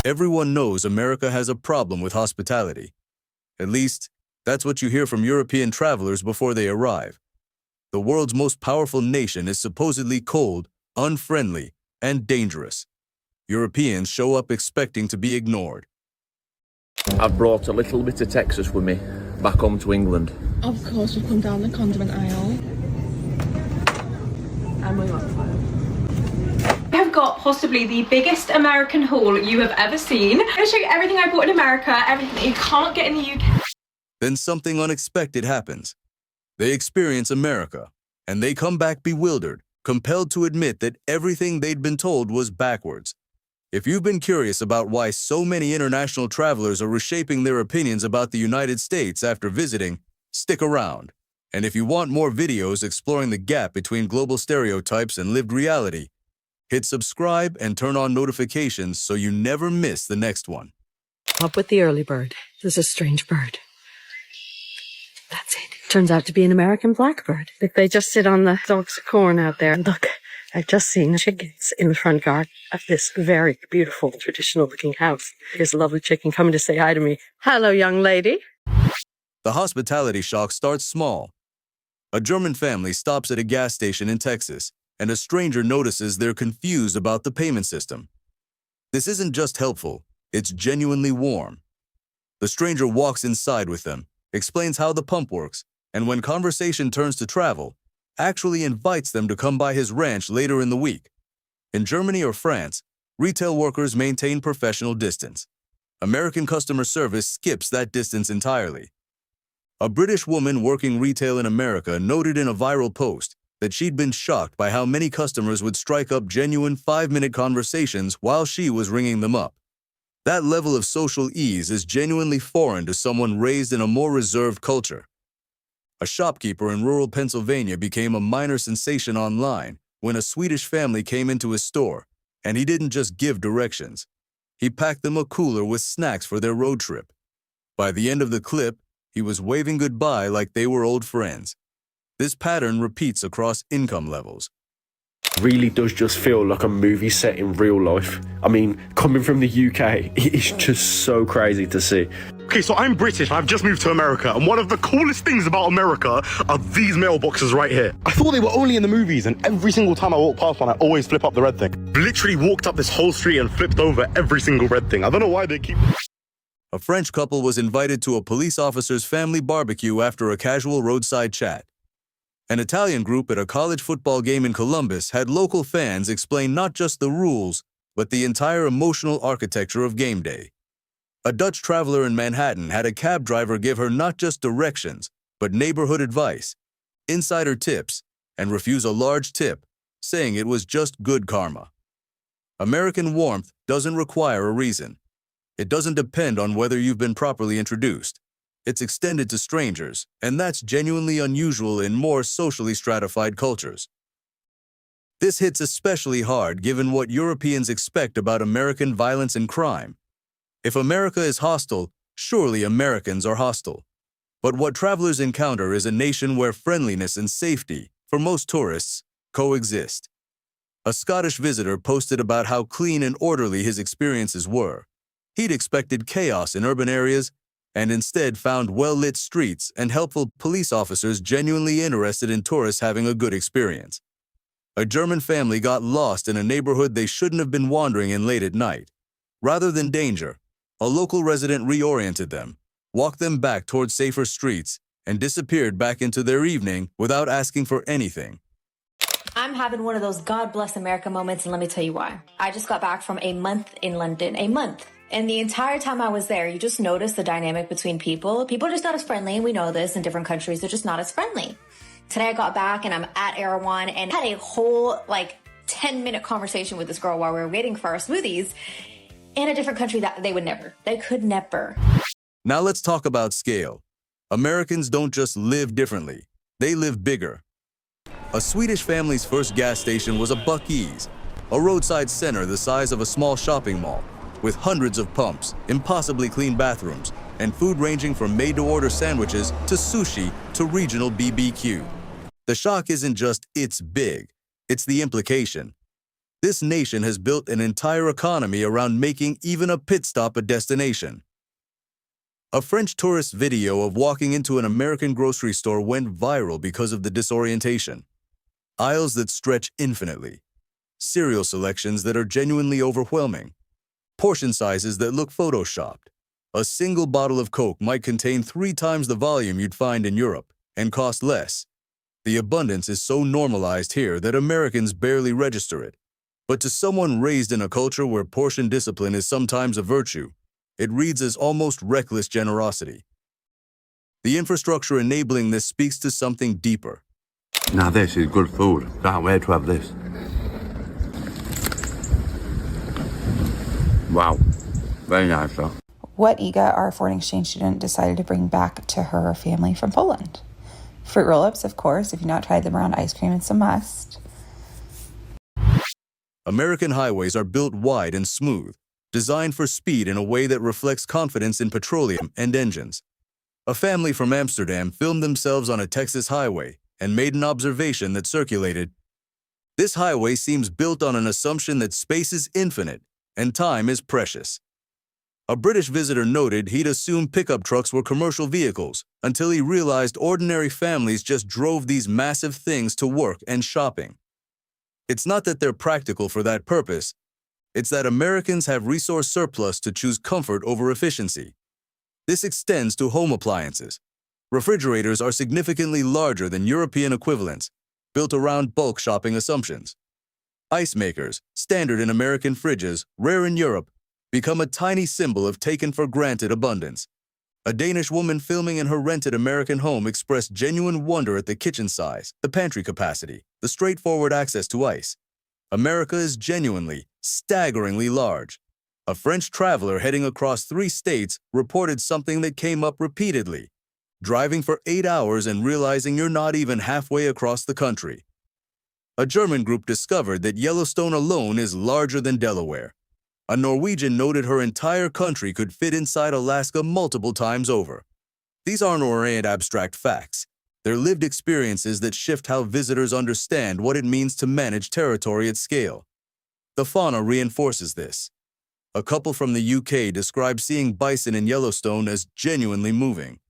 Everyone knows America has a problem with hospitality. At least, that's what you hear from European travelers before they arrive. The world's most powerful nation is supposedly cold, unfriendly, and dangerous. Europeans show up expecting to be ignored. I've brought a little bit of Texas with me, back home to England. Of course, we've come down the condiment aisle. And we got I have got possibly the biggest American haul you have ever seen. I'm going to show you everything I bought in America, everything that you can't get in the UK. Then something unexpected happens. They experience America, and they come back bewildered, compelled to admit that everything they'd been told was backwards. If you've been curious about why so many international travelers are reshaping their opinions about the United States after visiting, stick around. And if you want more videos exploring the gap between global stereotypes and lived reality, hit subscribe and turn on notifications so you never miss the next one. Up with the early bird. This is a strange bird. That's it. Turns out to be an American blackbird. They just sit on the stalks of corn out there. And look, I've just seen chickens in the front garden of this very beautiful, traditional-looking house. Here's a lovely chicken coming to say hi to me. Hello, young lady. The hospitality shock starts small. A German family stops at a gas station in Texas, and a stranger notices they're confused about the payment system. This isn't just helpful, it's genuinely warm. The stranger walks inside with them, explains how the pump works, and when conversation turns to travel, actually invites them to come by his ranch later in the week. In Germany or France, retail workers maintain professional distance. American customer service skips that distance entirely. A British woman working retail in America noted in a viral post that she'd been shocked by how many customers would strike up genuine 5-minute conversations while she was ringing them up. That level of social ease is genuinely foreign to someone raised in a more reserved culture. A shopkeeper in rural Pennsylvania became a minor sensation online when a Swedish family came into his store, and he didn't just give directions. He packed them a cooler with snacks for their road trip. By the end of the clip, he was waving goodbye like they were old friends. This pattern repeats across income levels. Really does just feel like a movie set in real life. I mean, coming from the UK, it's just so crazy to see. Okay, so I'm British, I've just moved to America, and one of the coolest things about America are these mailboxes right here. I thought they were only in the movies, and every single time I walk past one, I always flip up the red thing. Literally walked up this whole street and flipped over every single red thing. I don't know why they keep... A French couple was invited to a police officer's family barbecue after a casual roadside chat. An Italian group at a college football game in Columbus had local fans explain not just the rules, but the entire emotional architecture of game day. A Dutch traveler in Manhattan had a cab driver give her not just directions, but neighborhood advice, insider tips, and refuse a large tip, saying it was just good karma. American warmth doesn't require a reason. It doesn't depend on whether you've been properly introduced. It's extended to strangers, and that's genuinely unusual in more socially stratified cultures. This hits especially hard given what Europeans expect about American violence and crime. If America is hostile, surely Americans are hostile. But what travelers encounter is a nation where friendliness and safety, for most tourists, coexist. A Scottish visitor posted about how clean and orderly his experiences were. He'd expected chaos in urban areas, and instead found well-lit streets and helpful police officers genuinely interested in tourists having a good experience. A German family got lost in a neighborhood they shouldn't have been wandering in late at night. Rather than danger, a local resident reoriented them, walked them back towards safer streets, and disappeared back into their evening without asking for anything. I'm having one of those God bless America moments, and let me tell you why. I just got back from a month in London, a month. And the entire time I was there, you just notice the dynamic between people. People are just not as friendly, and we know this in different countries. They're just not as friendly. Today I got back and I'm at Erewhon and had a whole 10-minute conversation with this girl while we were waiting for our smoothies in a different country that they could never. Now let's talk about scale. Americans don't just live differently, they live bigger. A Swedish family's first gas station was a Buc-ee's, a roadside center the size of a small shopping mall, with hundreds of pumps, impossibly clean bathrooms, and food ranging from made-to-order sandwiches to sushi to regional BBQ. The shock isn't just it's big, it's the implication. This nation has built an entire economy around making even a pit stop a destination. A French tourist video of walking into an American grocery store went viral because of the disorientation. Aisles that stretch infinitely. Cereal selections that are genuinely overwhelming. Portion sizes that look photoshopped. A single bottle of Coke might contain 3 times the volume you'd find in Europe and cost less. The abundance is so normalized here that Americans barely register it. But to someone raised in a culture where portion discipline is sometimes a virtue, it reads as almost reckless generosity. The infrastructure enabling this speaks to something deeper. Now this is good food. Can't wait to have this. Wow. Very nice though. What Iga, our foreign exchange student, decided to bring back to her family from Poland. Fruit roll-ups, of course. If you've not tried them around ice cream, it's a must. American highways are built wide and smooth, designed for speed in a way that reflects confidence in petroleum and engines. A family from Amsterdam filmed themselves on a Texas highway and made an observation that circulated. This highway seems built on an assumption that space is infinite and time is precious. A British visitor noted he'd assumed pickup trucks were commercial vehicles until he realized ordinary families just drove these massive things to work and shopping. It's not that they're practical for that purpose. It's that Americans have resource surplus to choose comfort over efficiency. This extends to home appliances. Refrigerators are significantly larger than European equivalents, built around bulk shopping assumptions. Ice makers, standard in American fridges, rare in Europe, become a tiny symbol of taken-for-granted abundance. A Danish woman filming in her rented American home expressed genuine wonder at the kitchen size, the pantry capacity, the straightforward access to ice. America is genuinely, staggeringly large. A French traveler heading across 3 states reported something that came up repeatedly. Driving for 8 hours and realizing you're not even halfway across the country. A German group discovered that Yellowstone alone is larger than Delaware. A Norwegian noted her entire country could fit inside Alaska multiple times over. These aren't ornate abstract facts. They're lived experiences that shift how visitors understand what it means to manage territory at scale. The fauna reinforces this. A couple from the UK described seeing bison in Yellowstone as genuinely moving.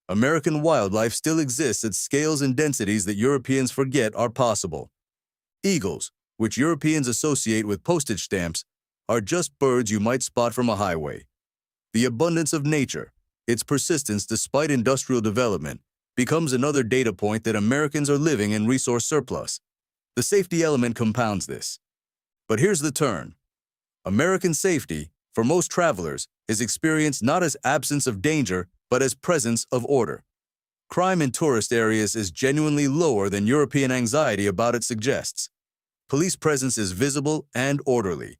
American wildlife still exists at scales and densities that Europeans forget are possible. Eagles, which Europeans associate with postage stamps, are just birds you might spot from a highway. The abundance of nature, its persistence despite industrial development, becomes another data point that Americans are living in resource surplus. The safety element compounds this. But here's the turn. American safety, for most travelers, is experienced not as absence of danger, but as presence of order. Crime in tourist areas is genuinely lower than European anxiety about it suggests. Police presence is visible and orderly.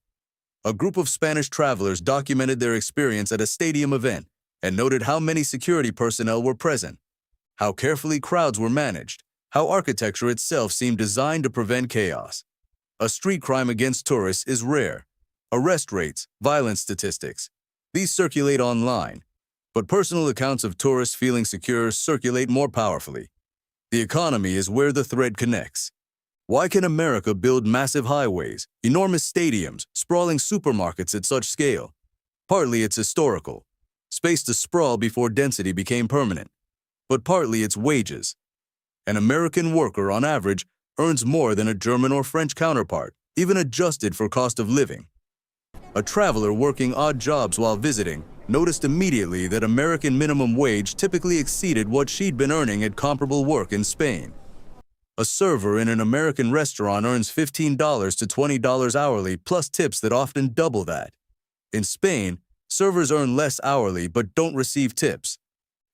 A group of Spanish travelers documented their experience at a stadium event and noted how many security personnel were present, how carefully crowds were managed, how architecture itself seemed designed to prevent chaos. A street crime against tourists is rare. Arrest rates, violence statistics, these circulate online, but personal accounts of tourists feeling secure circulate more powerfully. The economy is where the thread connects. Why can America build massive highways, enormous stadiums, sprawling supermarkets at such scale? Partly it's historical, space to sprawl before density became permanent, but partly it's wages. An American worker, on average, earns more than a German or French counterpart, even adjusted for cost of living. A traveler working odd jobs while visiting noticed immediately that American minimum wage typically exceeded what she'd been earning at comparable work in Spain. A server in an American restaurant earns $15 to $20 hourly plus tips that often double that. In Spain, servers earn less hourly but don't receive tips.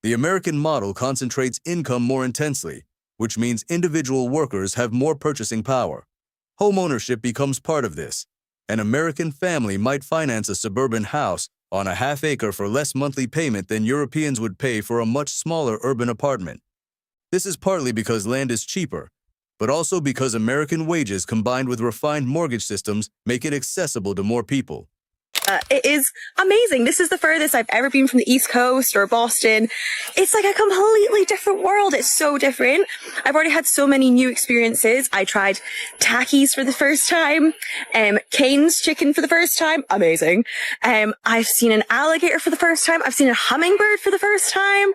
The American model concentrates income more intensely, which means individual workers have more purchasing power. Home ownership becomes part of this. An American family might finance a suburban house on a half-acre for less monthly payment than Europeans would pay for a much smaller urban apartment. This is partly because land is cheaper, but also because American wages combined with refined mortgage systems make it accessible to more people. It is amazing. This is the furthest I've ever been from the East Coast or Boston. It's like a completely different world. It's so different. I've already had so many new experiences. I tried Takis for the first time, Cane's chicken for the first time. Amazing. I've seen an alligator for the first time. I've seen a hummingbird for the first time.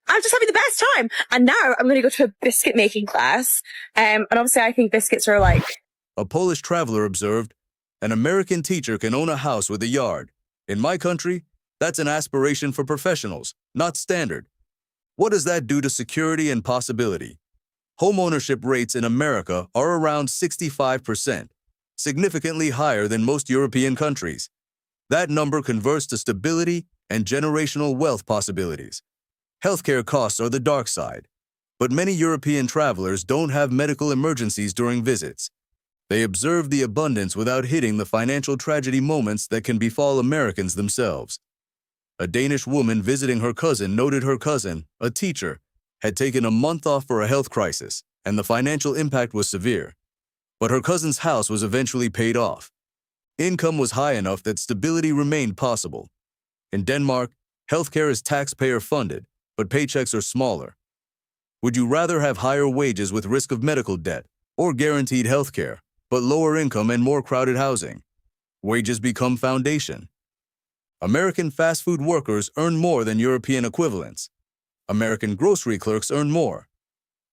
I'm just having the best time. And now I'm going to go to a biscuit making class. And obviously I think biscuits are like... A Polish traveler observed, an American teacher can own a house with a yard. In my country, that's an aspiration for professionals, not standard. What does that do to security and possibility? Home ownership rates in America are around 65%, significantly higher than most European countries. That number converts to stability and generational wealth possibilities. Healthcare costs are the dark side, but many European travelers don't have medical emergencies during visits. They observe the abundance without hitting the financial tragedy moments that can befall Americans themselves. A Danish woman visiting her cousin noted her cousin, a teacher, had taken a month off for a health crisis, and the financial impact was severe. But her cousin's house was eventually paid off. Income was high enough that stability remained possible. In Denmark, healthcare is taxpayer-funded, but paychecks are smaller. Would you rather have higher wages with risk of medical debt or guaranteed healthcare, but lower income and more crowded housing? Wages become foundation. American fast food workers earn more than European equivalents. American grocery clerks earn more.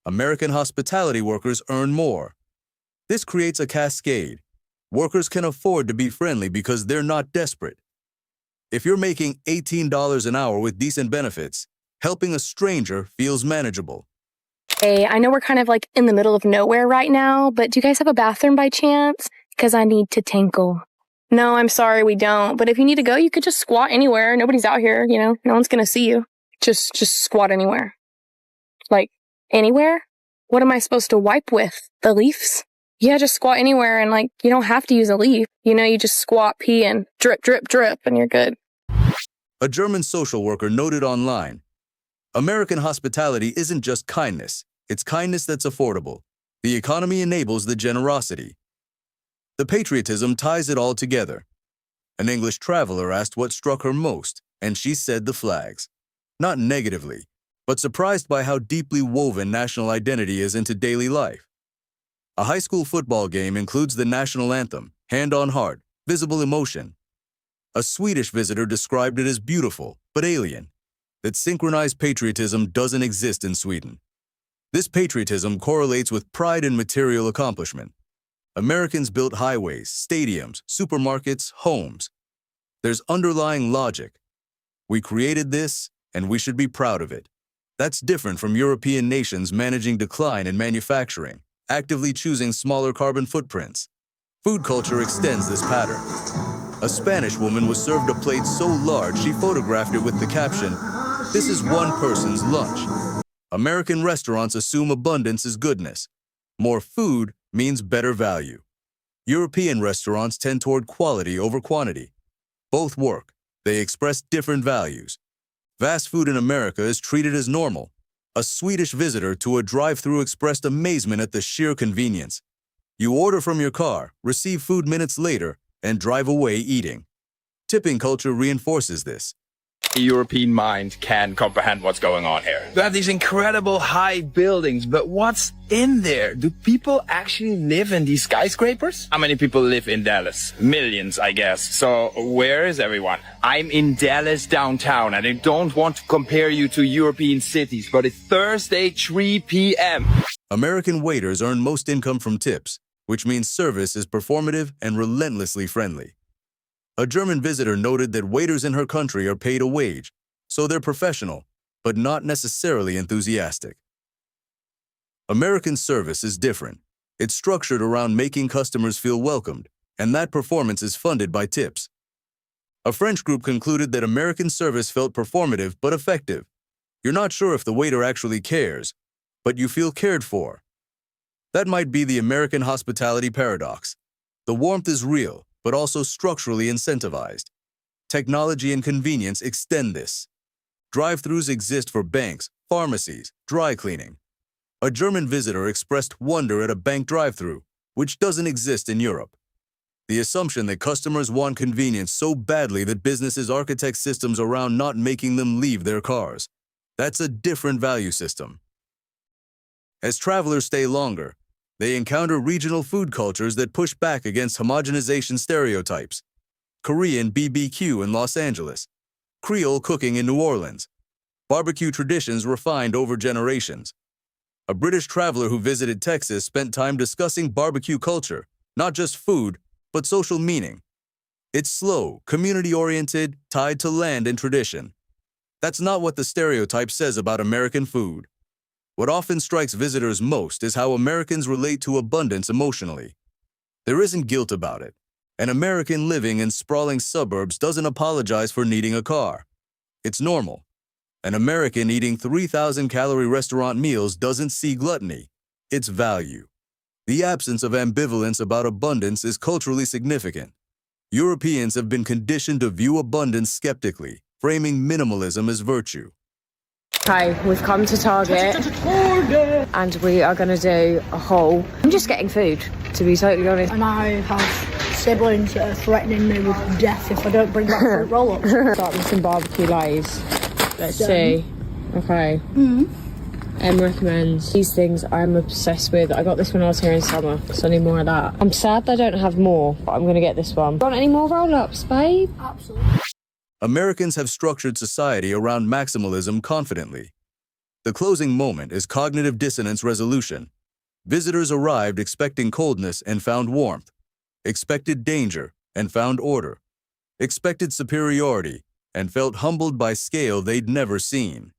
American hospitality workers earn more. This creates a cascade. Workers can afford to be friendly because they're not desperate. If you're making $18 an hour with decent benefits, helping a stranger feels manageable. Hey, I know we're kind of like in the middle of nowhere right now, but do you guys have a bathroom by chance? Because I need to tinkle. No, I'm sorry, we don't. But if you need to go, you could just squat anywhere. Nobody's out here, you know? No one's going to see you. Just squat anywhere. Like, anywhere? What am I supposed to wipe with? The leaves? Yeah, just squat anywhere, and like, you don't have to use a leaf. You know, you just squat, pee, and drip, drip, drip, and you're good. A German social worker noted online, American hospitality isn't just kindness, it's kindness that's affordable. The economy enables the generosity. The patriotism ties it all together. An English traveler asked what struck her most, and she said the flags. Not negatively, but surprised by how deeply woven national identity is into daily life. A high school football game includes the national anthem, hand on heart, visible emotion. A Swedish visitor described it as beautiful, but alien. That synchronized patriotism doesn't exist in Sweden. This patriotism correlates with pride in material accomplishment. Americans built highways, stadiums, supermarkets, homes. There's underlying logic. We created this, and we should be proud of it. That's different from European nations managing decline in manufacturing, actively choosing smaller carbon footprints. Food culture extends this pattern. A Spanish woman was served a plate so large she photographed it with the caption, "This is one person's lunch." American restaurants assume abundance is goodness. More food means better value. European restaurants tend toward quality over quantity. Both work. They express different values. Fast food in America is treated as normal. A Swedish visitor to a drive-thru expressed amazement at the sheer convenience. You order from your car, receive food minutes later, and drive away eating. Tipping culture reinforces this. The European mind can comprehend what's going on here. We have these incredible high buildings, but what's in there? Do people actually live in these skyscrapers? How many people live in Dallas? Millions, I guess. So where is everyone? I'm in Dallas downtown, and I don't want to compare you to European cities, but it's Thursday, 3 p.m. American waiters earn most income from tips, which means service is performative and relentlessly friendly. A German visitor noted that waiters in her country are paid a wage, so they're professional, but not necessarily enthusiastic. American service is different. It's structured around making customers feel welcomed, and that performance is funded by tips. A French group concluded that American service felt performative but effective. You're not sure if the waiter actually cares, but you feel cared for. That might be the American hospitality paradox. The warmth is real, but also structurally incentivized. Technology and convenience extend this. Drive-thrus exist for banks, pharmacies, dry cleaning. A German visitor expressed wonder at a bank drive-thru, which doesn't exist in Europe. The assumption that customers want convenience so badly that businesses architect systems around not making them leave their cars. That's a different value system. As travelers stay longer, they encounter regional food cultures that push back against homogenization stereotypes. Korean BBQ in Los Angeles, Creole cooking in New Orleans, barbecue traditions refined over generations. A British traveler who visited Texas spent time discussing barbecue culture, not just food, but social meaning. It's slow, community-oriented, tied to land and tradition. That's not what the stereotype says about American food. What often strikes visitors most is how Americans relate to abundance emotionally. There isn't guilt about it. An American living in sprawling suburbs doesn't apologize for needing a car. It's normal. An American eating 3,000-calorie restaurant meals doesn't see gluttony. It's value. The absence of ambivalence about abundance is culturally significant. Europeans have been conditioned to view abundance skeptically, framing minimalism as virtue. Okay, we've come to Target and we are going to do a haul. I'm just getting food, to be totally honest. And I have siblings that are threatening me with death if I don't bring back fruit roll-ups. Start with some barbecue lays. Let's see. Okay. Em recommends these things I'm obsessed with. I got this when I was here in summer, so I need more of that. I'm sad that I don't have more, but I'm going to get this one. Want any more roll-ups, babe? Absolutely. Americans have structured society around maximalism confidently. The closing moment is cognitive dissonance resolution. Visitors arrived expecting coldness and found warmth, expected danger and found order, expected superiority and felt humbled by scale they'd never seen.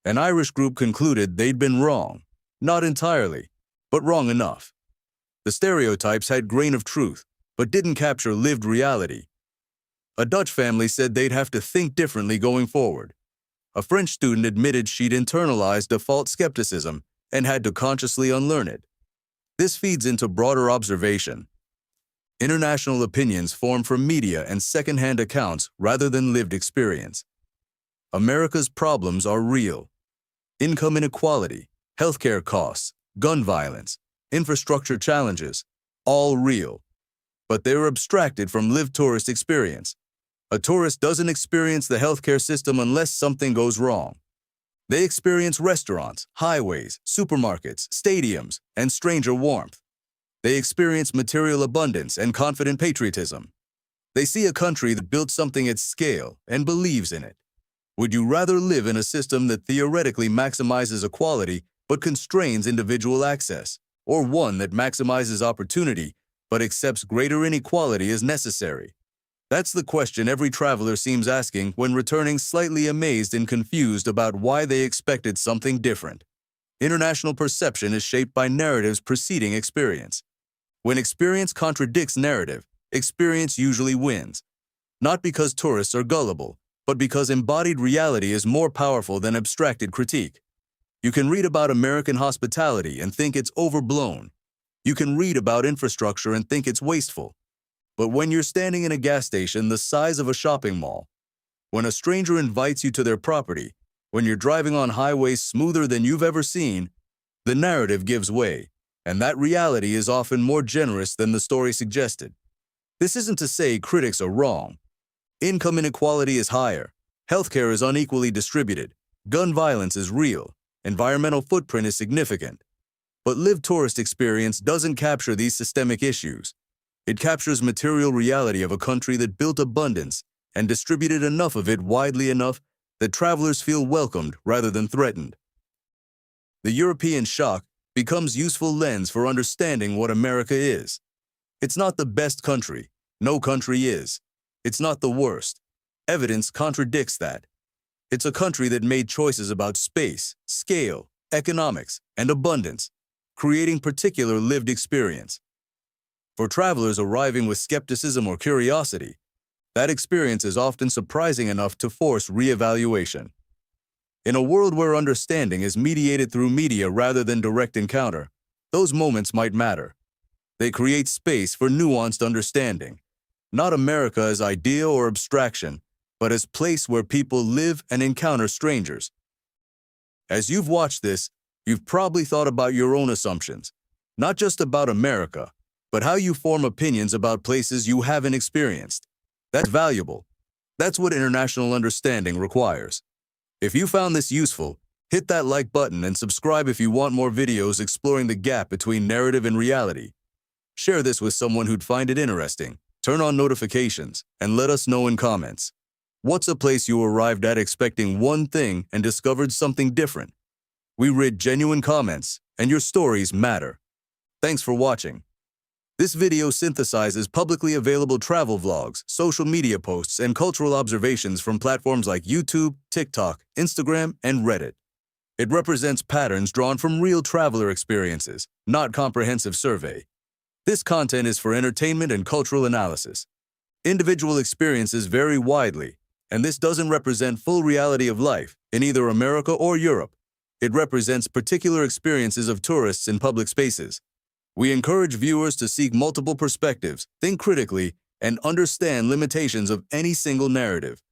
An Irish group concluded they'd been wrong, not entirely, but wrong enough. The stereotypes had grain of truth, but didn't capture lived reality. A Dutch family said they'd have to think differently going forward. A French student admitted she'd internalized default skepticism and had to consciously unlearn it. This feeds into broader observation. International opinions form from media and second-hand accounts rather than lived experience. America's problems are real. Income inequality, healthcare costs, gun violence, infrastructure challenges, all real. But they're abstracted from lived tourist experience. A tourist doesn't experience the healthcare system unless something goes wrong. They experience restaurants, highways, supermarkets, stadiums, and stranger warmth. They experience material abundance and confident patriotism. They see a country that built something at scale and believes in it. Would you rather live in a system that theoretically maximizes equality but constrains individual access, or one that maximizes opportunity but accepts greater inequality as necessary? That's the question every traveler seems asking when returning slightly amazed and confused about why they expected something different. International perception is shaped by narratives preceding experience. When experience contradicts narrative, experience usually wins. Not because tourists are gullible, but because embodied reality is more powerful than abstracted critique. You can read about American hospitality and think it's overblown. You can read about infrastructure and think it's wasteful. But when you're standing in a gas station the size of a shopping mall, when a stranger invites you to their property, when you're driving on highways smoother than you've ever seen, the narrative gives way, and that reality is often more generous than the story suggested. This isn't to say critics are wrong. Income inequality is higher, healthcare is unequally distributed, gun violence is real, environmental footprint is significant. But lived tourist experience doesn't capture these systemic issues. It captures material reality of a country that built abundance and distributed enough of it widely enough that travelers feel welcomed rather than threatened. The European shock becomes useful lens for understanding what America is. It's not the best country. No country is. It's not the worst. Evidence contradicts that. It's a country that made choices about space, scale, economics, and abundance, creating particular lived experience. For travelers arriving with skepticism or curiosity, that experience is often surprising enough to force reevaluation. In a world where understanding is mediated through media rather than direct encounter, those moments might matter. They create space for nuanced understanding, not America as idea or abstraction, but as place where people live and encounter strangers. As you've watched this, you've probably thought about your own assumptions, not just about America, but how you form opinions about places you haven't experienced. That's valuable. That's what international understanding requires. If you found this useful, hit that like button and subscribe if you want more videos exploring the gap between narrative and reality. Share this with someone who'd find it interesting. Turn on notifications and let us know in comments. What's a place you arrived at expecting one thing and discovered something different? We read genuine comments, and your stories matter. Thanks for watching. This video synthesizes publicly available travel vlogs, social media posts, and cultural observations from platforms like YouTube, TikTok, Instagram, and Reddit. It represents patterns drawn from real traveler experiences, not comprehensive survey. This content is for entertainment and cultural analysis. Individual experiences vary widely, and this doesn't represent full reality of life in either America or Europe. It represents particular experiences of tourists in public spaces. We encourage viewers to seek multiple perspectives, think critically, and understand limitations of any single narrative.